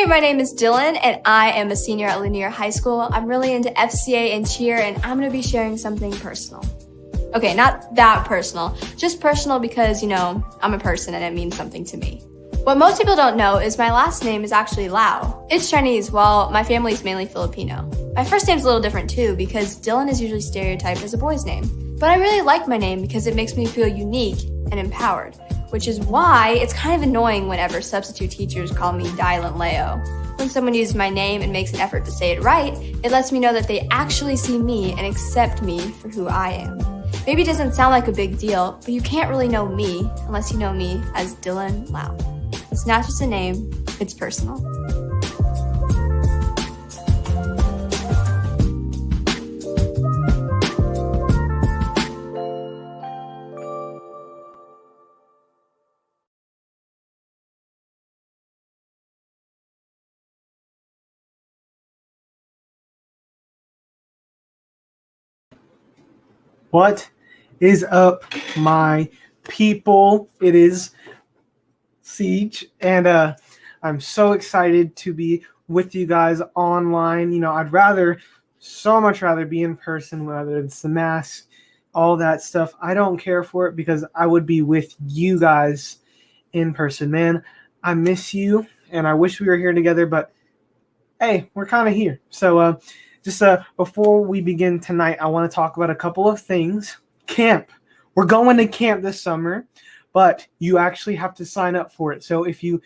my name is Dylan, and I am a senior at Lanier High School. I'm really into FCA and cheer, and I'm going to be sharing something personal. Okay, not that personal, just personal because, I'm a person and it means something to me. What most people don't know is my last name is actually Lau. It's Chinese, while my family is mainly Filipino. My first name's a little different too, because Dylan is usually stereotyped as a boy's name. But I really like my name because it makes me feel unique and empowered, which is why it's kind of annoying whenever substitute teachers call me Dylan Leo. When someone uses my name and makes an effort to say it right, it lets me know that they actually see me and accept me for who I am. Maybe it doesn't sound like a big deal, but you can't really know me unless you know me as Dylan Lau. It's not just a name, it's personal. What is up, my people? It is Siege, and I'm so excited to be with you guys online. I'd so much rather be in person, whether it's the mask, all that stuff. I don't care for it because I would be with you guys in person. Man, I miss you, and I wish we were here together, but hey, we're kind of here. So, Just before we begin tonight, I want to talk about a couple of things. Camp. We're going to camp this summer, but you actually have to sign up for it. So if you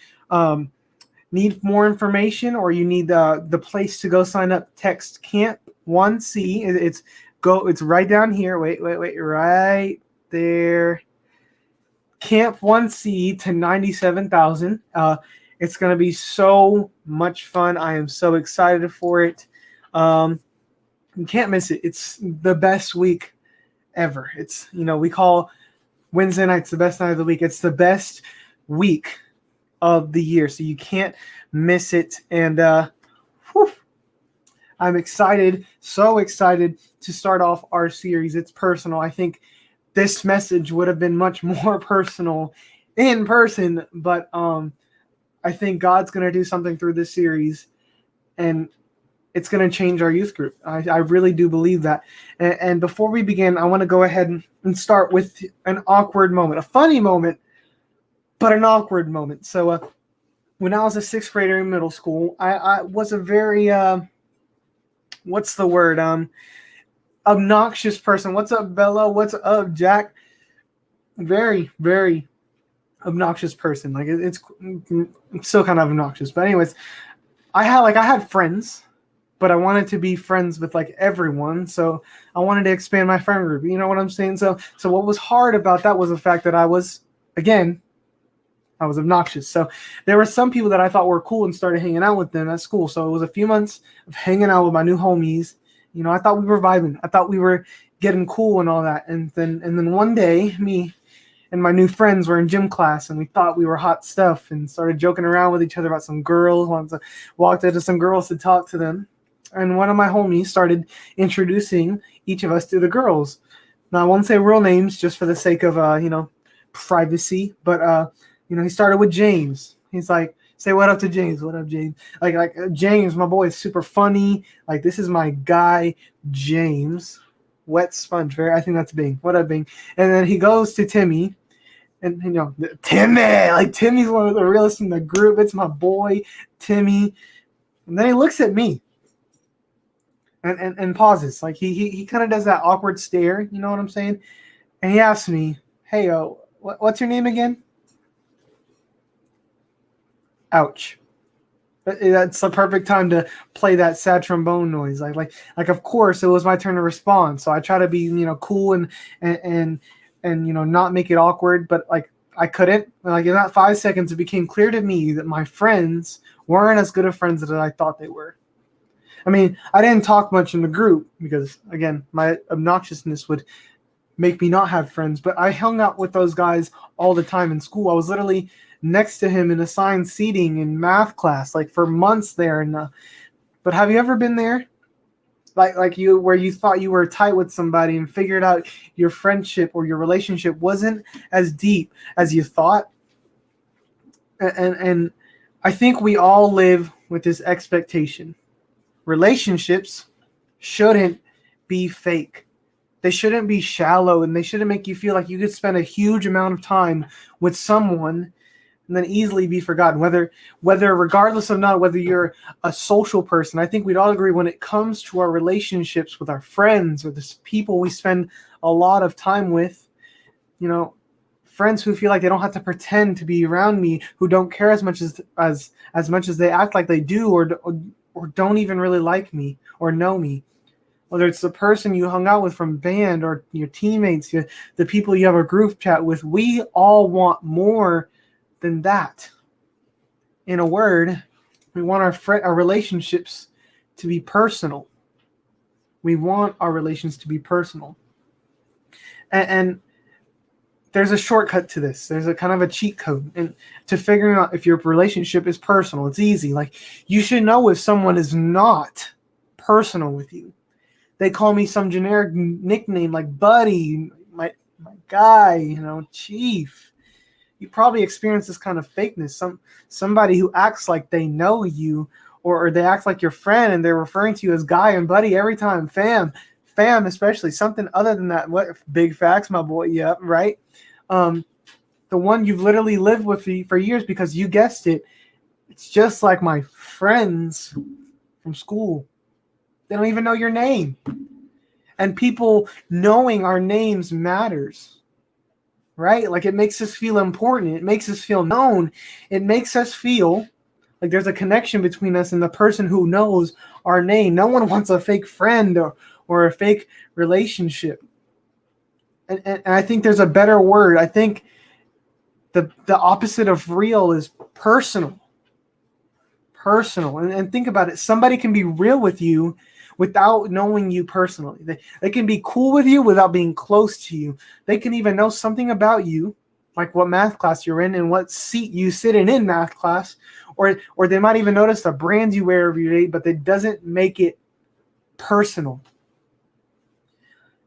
need more information or you need the place to go sign up, text Camp 1C. It's right down here. Wait, right there. Camp 1C to 97,000. It's going to be so much fun. I am so excited for it. You can't miss it. It's the best week ever. It's, we call Wednesday nights the best night of the week. It's the best week of the year, so you can't miss it. And I'm excited, so excited to start off our series. It's personal. I think this message would have been much more personal in person, but I think God's going to do something through this series, and it's going to change our youth group. I really do believe that. And before we begin, I want to go ahead and start with an awkward moment, a funny moment, but an awkward moment. So when I was a sixth grader in middle school, I was a very, what's the word? Obnoxious person. What's up, Bella? What's up, Jack? Very, very obnoxious person. Like it's still kind of obnoxious. But anyways, I had friends, but I wanted to be friends with everyone. So I wanted to expand my friend group. You know what I'm saying? So what was hard about that was the fact that I was obnoxious. So there were some people that I thought were cool and started hanging out with them at school. So it was a few months of hanging out with my new homies. I thought we were vibing. I thought we were getting cool and all that. And then one day, me and my new friends were in gym class, and we thought we were hot stuff and started joking around with each other about some girls. Walked up to some girls to talk to them. And one of my homies started introducing each of us to the girls. Now, I won't say real names just for the sake of, privacy. But, he started with James. He's like, say what up to James. What up, James? Like James, my boy, is super funny. This is my guy, James. Wet sponge. I think that's Bing. What up, Bing? And then he goes to Timmy. And, Timmy. Timmy's one of the realest in the group. It's my boy, Timmy. And then he looks at me. And pauses. He kind of does that awkward stare, you know what I'm saying? And he asks me, hey, what's your name again? Ouch. That's the perfect time to play that sad trombone noise. Of course, it was my turn to respond. So I try to be, cool and not make it awkward. But I couldn't. In that 5 seconds, it became clear to me that my friends weren't as good of friends as I thought they were. I mean, I didn't talk much in the group because, again, my obnoxiousness would make me not have friends. But I hung out with those guys all the time in school. I was literally next to him in assigned seating in math class, for months there. But have you ever been there? Where you thought you were tight with somebody and figured out your friendship or your relationship wasn't as deep as you thought? And I think we all live with this expectation. Relationships shouldn't be fake. They shouldn't be shallow, and they shouldn't make you feel like you could spend a huge amount of time with someone and then easily be forgotten. Whether regardless of not whether you're a social person, I think we'd all agree when it comes to our relationships with our friends or the people we spend a lot of time with, friends who feel like they don't have to pretend to be around me, who don't care as much as much as they act like they do, or don't even really like me or know me. Whether it's the person you hung out with from band or your teammates, the people you have a group chat with, we all want more than that. In a word, we want our relationships to be personal. We want our relations to be personal. And there's a shortcut to this. There's a kind of a cheat code and to figuring out if your relationship is personal. It's easy. Like, you should know if someone is not personal with you. They call me some generic nickname like buddy, my guy, chief. You probably experience this kind of fakeness. Somebody who acts like they know you, or they act like your friend and they're referring to you as guy and buddy every time. Fam, especially something other than that. What big facts, my boy? Yep, right. The one you've literally lived with for years, because you guessed it. It's just like my friends from school. They don't even know your name. And people knowing our names matters, right? Like, it makes us feel important. It makes us feel known. It makes us feel like there's a connection between us and the person who knows our name. No one wants a fake friend or a fake relationship. And I think there's a better word. I think the opposite of real is personal. Personal. And think about it. Somebody can be real with you without knowing you personally. They can be cool with you without being close to you. They can even know something about you, like what math class you're in and what seat you sit in math class, or they might even notice the brand you wear every day, but that doesn't make it personal.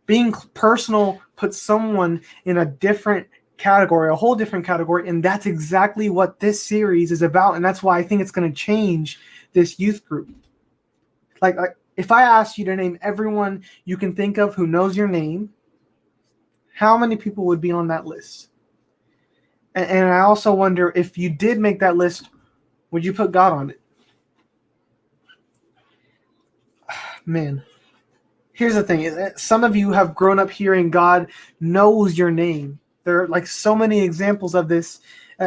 Being personal puts someone in a different category, a whole different category, and that's exactly what this series is about, and that's why I think it's going to change this youth group. Like, if I asked you to name everyone you can think of who knows your name, how many people would be on that list? And I also wonder, if you did make that list, would you put God on it? Man, here's the thing. Some of you have grown up hearing God knows your name. There are like so many examples of this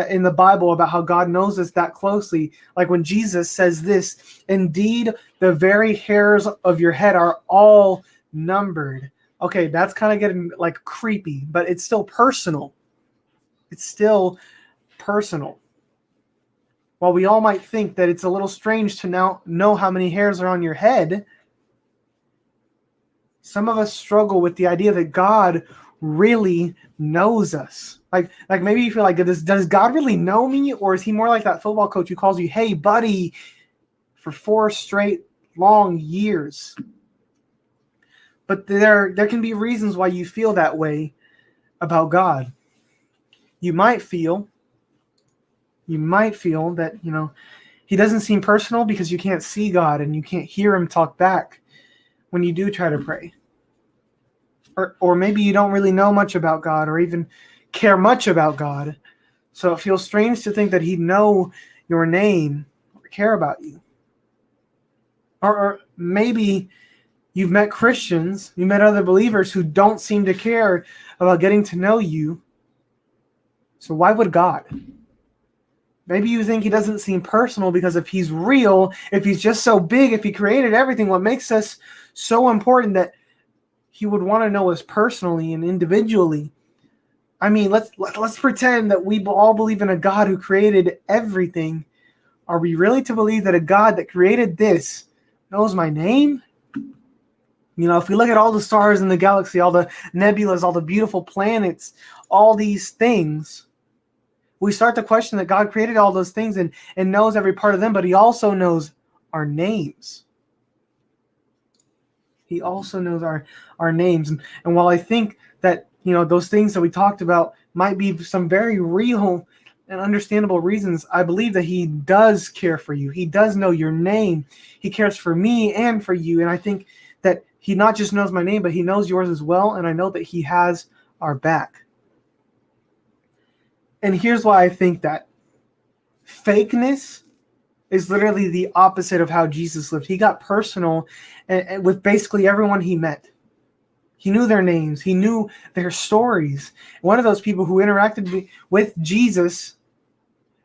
in the Bible about how God knows us that closely. Like when Jesus says this, indeed, the very hairs of your head are all numbered. Okay, that's kind of getting like creepy, but it's still personal. It's still personal. While we all might think that it's a little strange to now know how many hairs are on your head, some of us struggle with the idea that God really knows us. Like maybe you feel like, does God really know me? Or is he more like that football coach who calls you, hey, buddy, for 4 straight long years? But there can be reasons why you feel that way about God. You might feel that, he doesn't seem personal because you can't see God and you can't hear him talk back when you do try to pray. Or maybe you don't really know much about God or even care much about God. So it feels strange to think that he'd know your name or care about you. Or maybe you've met Christians, you met other believers who don't seem to care about getting to know you. So why would God? Maybe you think he doesn't seem personal because if he's real, if he's just so big, if he created everything, what makes us so important that he would want to know us personally and individually? I mean, let's pretend that we all believe in a God who created everything. Are we really to believe that a God that created this knows my name? If we look at all the stars in the galaxy, all the nebulas, all the beautiful planets, all these things, we start to question that God created all those things and knows every part of them, but he also knows our names. He also knows our names. And while I think that, those things that we talked about might be some very real and understandable reasons, I believe that he does care for you. He does know your name. He cares for me and for you. And I think that he not just knows my name, but he knows yours as well. And I know that he has our back. And here's why I think that. Fakeness is literally the opposite of how Jesus lived. He got personal with basically everyone he met. He knew their names. He knew their stories. One of those people who interacted with Jesus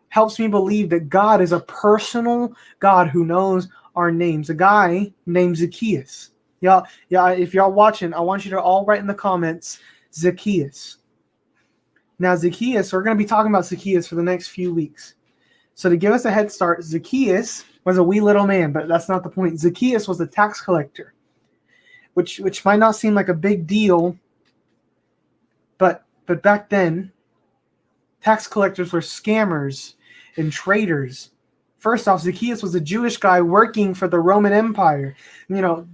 helps me believe that God is a personal God who knows our names. A guy named Zacchaeus. Yeah, if y'all watching, I want you to all write in the comments, Zacchaeus. Now, Zacchaeus, we're going to be talking about Zacchaeus for the next few weeks. So to give us a head start, Zacchaeus was a wee little man, but that's not the point. Zacchaeus was a tax collector, which might not seem like a big deal, but back then, tax collectors were scammers and traitors. First off, Zacchaeus was a Jewish guy working for the Roman Empire.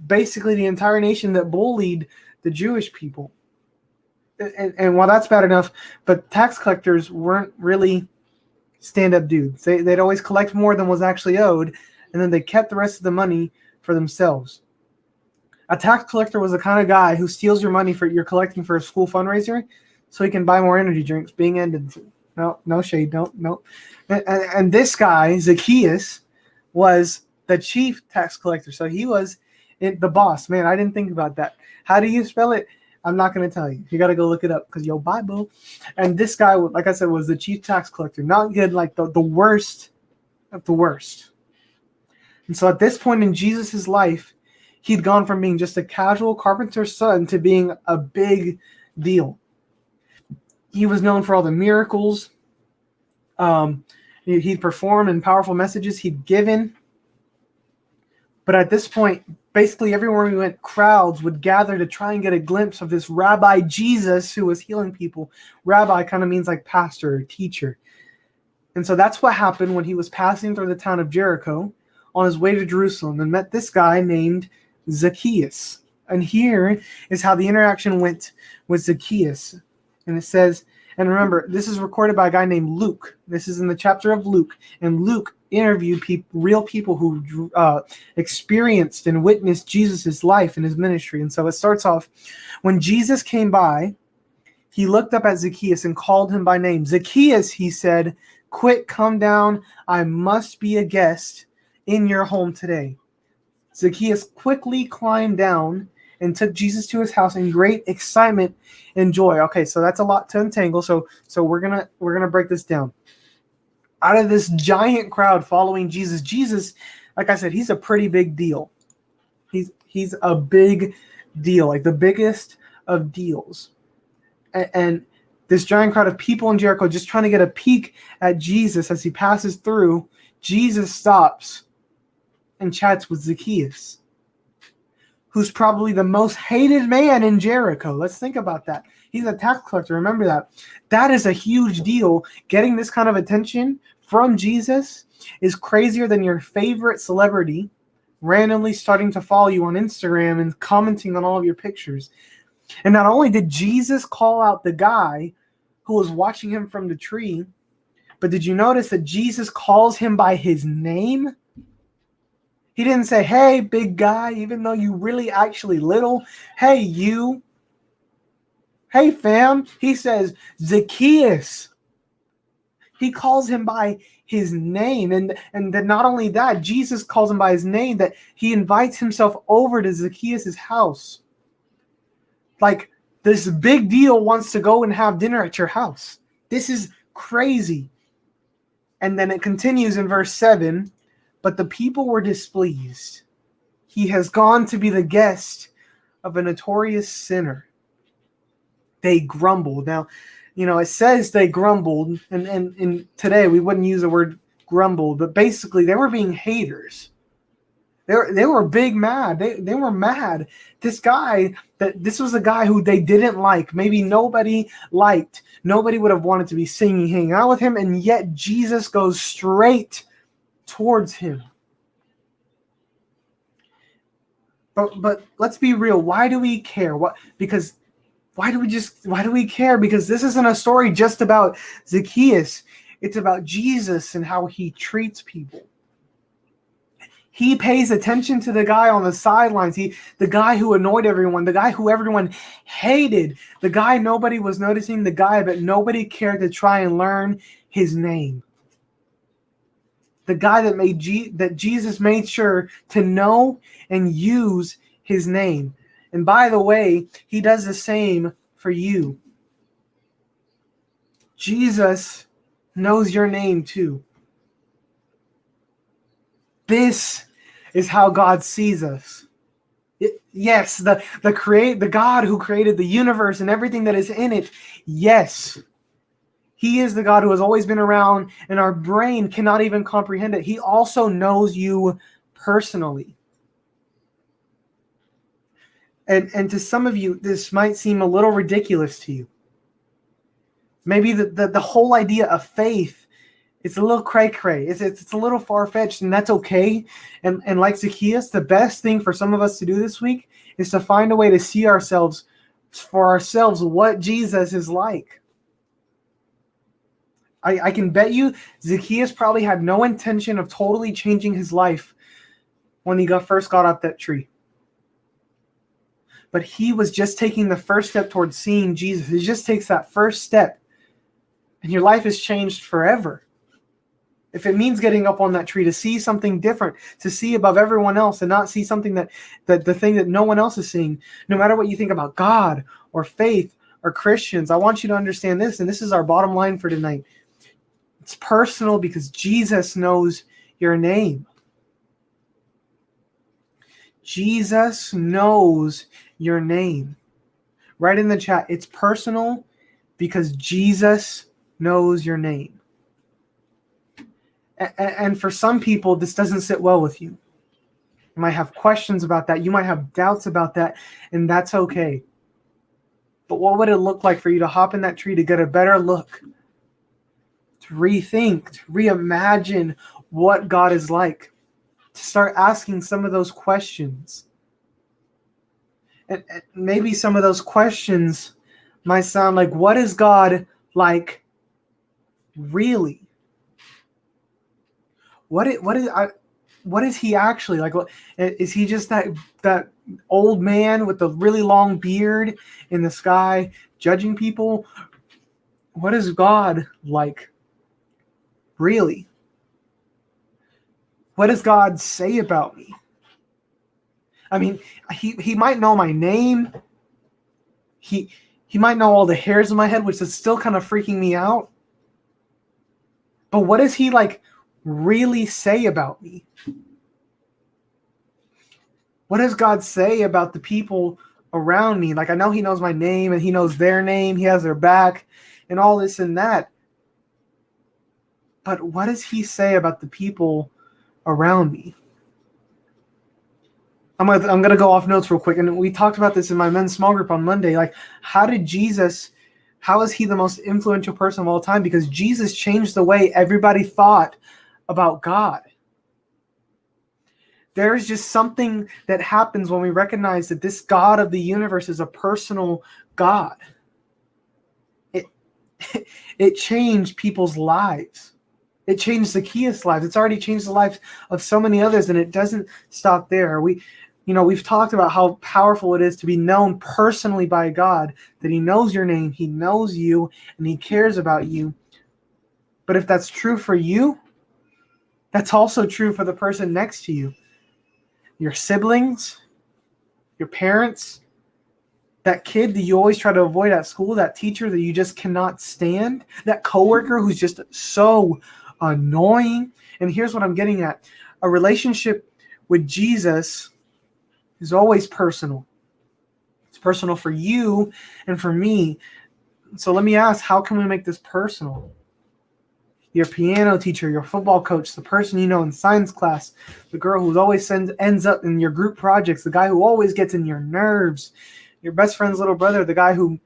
Basically the entire nation that bullied the Jewish people. And while that's bad enough, but tax collectors weren't really stand-up dudes. They'd always collect more than was actually owed, and then they kept the rest of the money for themselves. A tax collector was the kind of guy who steals your money you're collecting for a school fundraiser so he can buy more energy drinks, being ended. No shade, no. And this guy, Zacchaeus, was the chief tax collector. So he was the boss. Man, I didn't think about that. How do you spell it? I'm not going to tell you. You got to go look it up because your Bible. And this guy, like I said, was the chief tax collector. Not good, like the worst of the worst. And so at this point in Jesus' life, he'd gone from being just a casual carpenter's son to being a big deal. He was known for all the miracles he'd performed and powerful messages he'd given. But at this point, basically everywhere we went, crowds would gather to try and get a glimpse of this Rabbi Jesus who was healing people. Rabbi kind of means like pastor or teacher. And so that's what happened when he was passing through the town of Jericho on his way to Jerusalem and met this guy named Zacchaeus. And here is how the interaction went with Zacchaeus. And it says, and remember, this is recorded by a guy named Luke. This is in the chapter of Luke. And Luke interviewed real people who experienced and witnessed Jesus' life and his ministry. And so it starts off, when Jesus came by, he looked up at Zacchaeus and called him by name. Zacchaeus, he said, quick, come down. I must be a guest in your home today. Zacchaeus quickly climbed down and took Jesus to his house in great excitement and joy. Okay, so that's a lot to untangle. So we're gonna break this down. Out of this giant crowd following Jesus, like I said, he's a pretty big deal. He's a big deal, like the biggest of deals. And this giant crowd of people in Jericho just trying to get a peek at Jesus as he passes through. Jesus stops and chats with Zacchaeus, who's probably the most hated man in Jericho. Let's think about that. He's a tax collector. Remember that. That is a huge deal. Getting this kind of attention from Jesus is crazier than your favorite celebrity randomly starting to follow you on Instagram and commenting on all of your pictures. And not only did Jesus call out the guy who was watching him from the tree, but did you notice that Jesus calls him by his name? He didn't say, hey, big guy, even though you really actually little. Hey, you. Hey, fam. He says, Zacchaeus. He calls him by his name. And then not only that, Jesus calls him by his name, that he invites himself over to Zacchaeus' house. Like, this big deal wants to go and have dinner at your house. This is crazy. And then it continues in verse 7. But the people were displeased. He has gone to be the guest of a notorious sinner. They grumbled. Now, it says they grumbled, and today we wouldn't use the word grumbled, but basically they were being haters. They were big mad. They were mad. This was a guy who they didn't like. Maybe nobody liked. Nobody would have wanted to be hanging out with him, and yet Jesus goes straight towards him. But let's be real. Why do we care? Why do we care? Because this isn't a story just about Zacchaeus. It's about Jesus and how he treats people. He pays attention to the guy on the sidelines. The guy who annoyed everyone, the guy who everyone hated, the guy nobody was noticing, the guy but nobody cared to try and learn his name. The guy that Jesus made sure to know and use his name. And by the way, he does the same for you. Jesus knows your name too. This is how God sees us. Yes, the God who created the universe and everything that is in it. Yes, he is the God who has always been around, and our brain cannot even comprehend it. He also knows you personally. And to some of you, this might seem a little ridiculous to you. Maybe the whole idea of faith, it's a little cray-cray. It's a little far-fetched, and that's okay. And like Zacchaeus, the best thing for some of us to do this week is to find a way to see ourselves what Jesus is like. I can bet you Zacchaeus probably had no intention of totally changing his life when he first got off that tree. But he was just taking the first step towards seeing Jesus. It just takes that first step, and your life is changed forever. If it means getting up on that tree to see something different, to see above everyone else and not see something that the thing that no one else is seeing, no matter what you think about God or faith or Christians, I want you to understand this, and this is our bottom line for tonight. It's personal because Jesus knows your name. Jesus knows your name. Write in the chat, it's personal because Jesus knows your name. And for some people, this doesn't sit well with you. You might have questions about that. You might have doubts about that, and that's okay. But what would it look like for you to hop in that tree to get a better look, to rethink, to reimagine what God is like, to start asking some of those questions? And maybe some of those questions might sound like, what is God like really? What is he actually like? What is he just that old man with the really long beard in the sky judging people? What is God like really? What does God say about me? I mean, he might know my name. He might know all the hairs in my head, which is still kind of freaking me out. But what does he like really say about me? What does God say about the people around me? Like, I know he knows my name and he knows their name. He has their back and all this and that. But what does he say about the people around me? I'm going to go off notes real quick. And we talked about this in my men's small group on Monday. Like, how is he the most influential person of all time? Because Jesus changed the way everybody thought about God. There is just something that happens when we recognize that this God of the universe is a personal God. It changed people's lives. It changed Zacchaeus' lives. It's already changed the lives of so many others, and it doesn't stop there. We've talked about how powerful it is to be known personally by God, that he knows your name, he knows you, and he cares about you. But if that's true for you, that's also true for the person next to you. Your siblings, your parents, that kid that you always try to avoid at school, that teacher that you just cannot stand, that coworker who's just so annoying. And here's what I'm getting at. A relationship with Jesus is always personal. It's personal for you and for me. So let me ask, how can we make this personal? Your piano teacher, your football coach, the person you know in science class, the girl who always ends up in your group projects, the guy who always gets in your nerves, your best friend's little brother, the guy who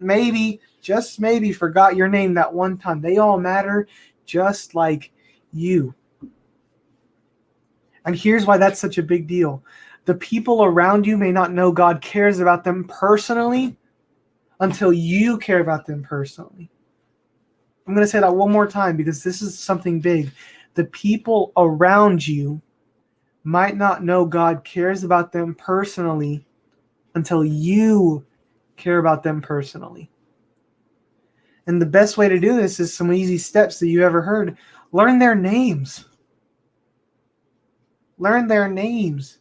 maybe, just maybe, forgot your name that one time. They all matter just like you. And here's why that's such a big deal. The people around you may not know God cares about them personally until you care about them personally. I'm going to say that one more time because this is something big. The people around you might not know God cares about them personally until you care about them personally. And the best way to do this is some easy steps that you ever heard. Learn their names. Learn their names.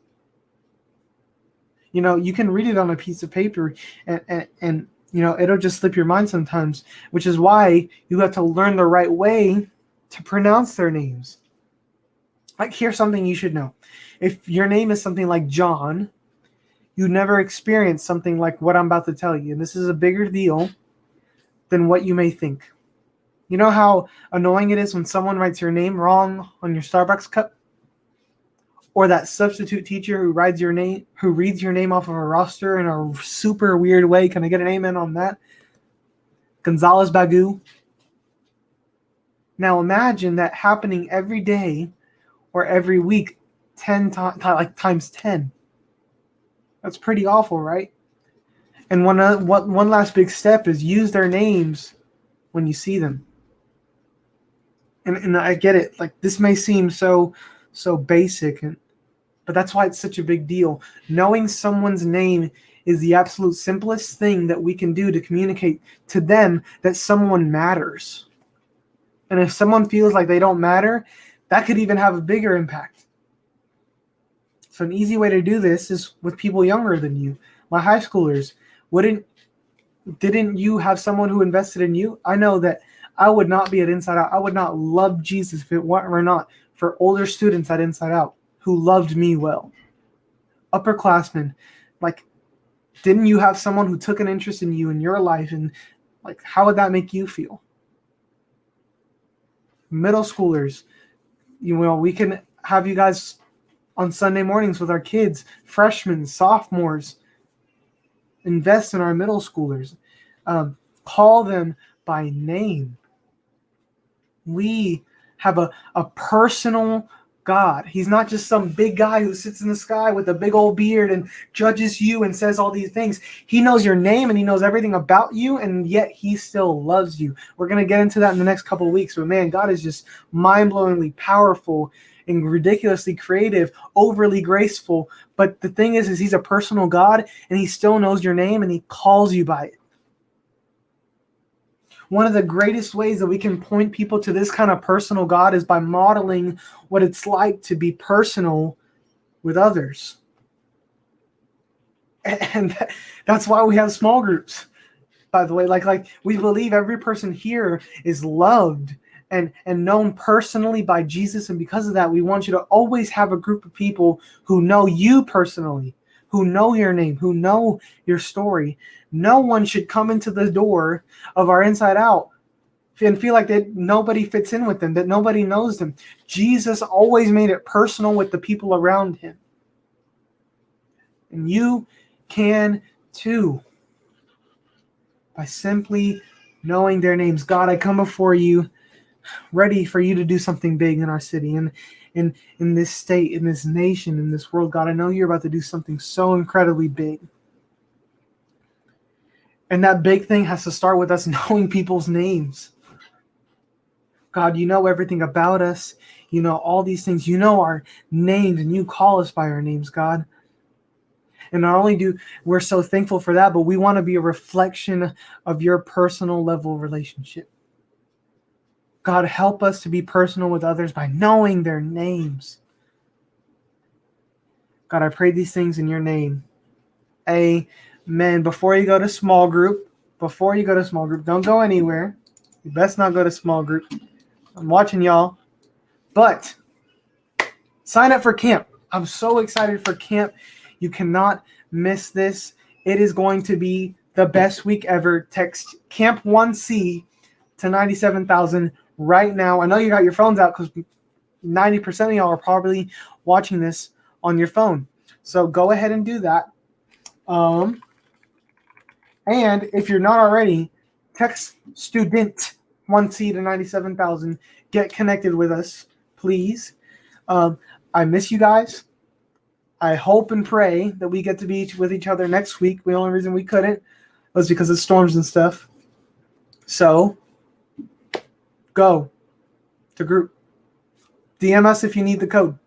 You know, you can read it on a piece of paper and you know, it'll just slip your mind sometimes, which is why you have to learn the right way to pronounce their names. Like, here's something you should know. If your name is something like John, you never experienced something like what I'm about to tell you. And this is a bigger deal than what you may think. You know how annoying it is when someone writes your name wrong on your Starbucks cup? Or that substitute teacher who reads your name off of a roster in a super weird way. Can I get an amen on that? Gonzalez Bagu. Now imagine that happening every day or every week 10 times 10. That's pretty awful, right? And one last big step is use their names when you see them. And I get it. Like, this may seem so basic, but that's why it's such a big deal. Knowing someone's name is the absolute simplest thing that we can do to communicate to them that someone matters. And if someone feels like they don't matter, that could even have a bigger impact. So an easy way to do this is with people younger than you. My high schoolers, didn't you have someone who invested in you? I know that I would not be at Inside Out. I would not love Jesus if it were not for older students at Inside Out who loved me well. Upperclassmen, like, didn't you have someone who took an interest in you in your life? And like, how would that make you feel? Middle schoolers, you know, we can have you guys on Sunday mornings with our kids, freshmen, sophomores. Invest in our middle schoolers. Call them by name. We have a personal God. He's not just some big guy who sits in the sky with a big old beard and judges you and says all these things. He knows your name and he knows everything about you, and yet he still loves you. We're going to get into that in the next couple of weeks. But man, God is just mind-blowingly powerful and ridiculously creative, overly graceful. But the thing is he's a personal God, and he still knows your name and he calls you by it. One of the greatest ways that we can point people to this kind of personal God is by modeling what it's like to be personal with others. And that's why we have small groups, by the way. Like we believe every person here is loved and known personally by Jesus. And because of that, we want you to always have a group of people who know you personally, who know your name, who know your story. No one should come into the door of our Inside Out and feel like that nobody fits in with them, that nobody knows them. Jesus always made it personal with the people around him. And you can too, by simply knowing their names. God, I come before you, ready for you to do something big in our city and in this state, in this nation, in this world. God, I know you're about to do something so incredibly big. And that big thing has to start with us knowing people's names. God, you know everything about us. You know all these things. You know our names, and you call us by our names, God. And not only do we're so thankful for that, but we want to be a reflection of your personal level relationship. God, help us to be personal with others by knowing their names. God, I pray these things in your name. Amen. Before you go to small group, don't go anywhere. You best not go to small group. I'm watching y'all. But sign up for camp. I'm so excited for camp. You cannot miss this. It is going to be the best week ever. Text Camp 1C to 97,000 right now. I know you got your phones out because 90% of y'all are probably watching this on your phone. So go ahead and do that. And if you're not already, text student 1C to 97,000. Get connected with us, please. I miss you guys. I hope and pray that we get to be with each other next week. The only reason we couldn't was because of storms and stuff. So go to group. DM us if you need the code.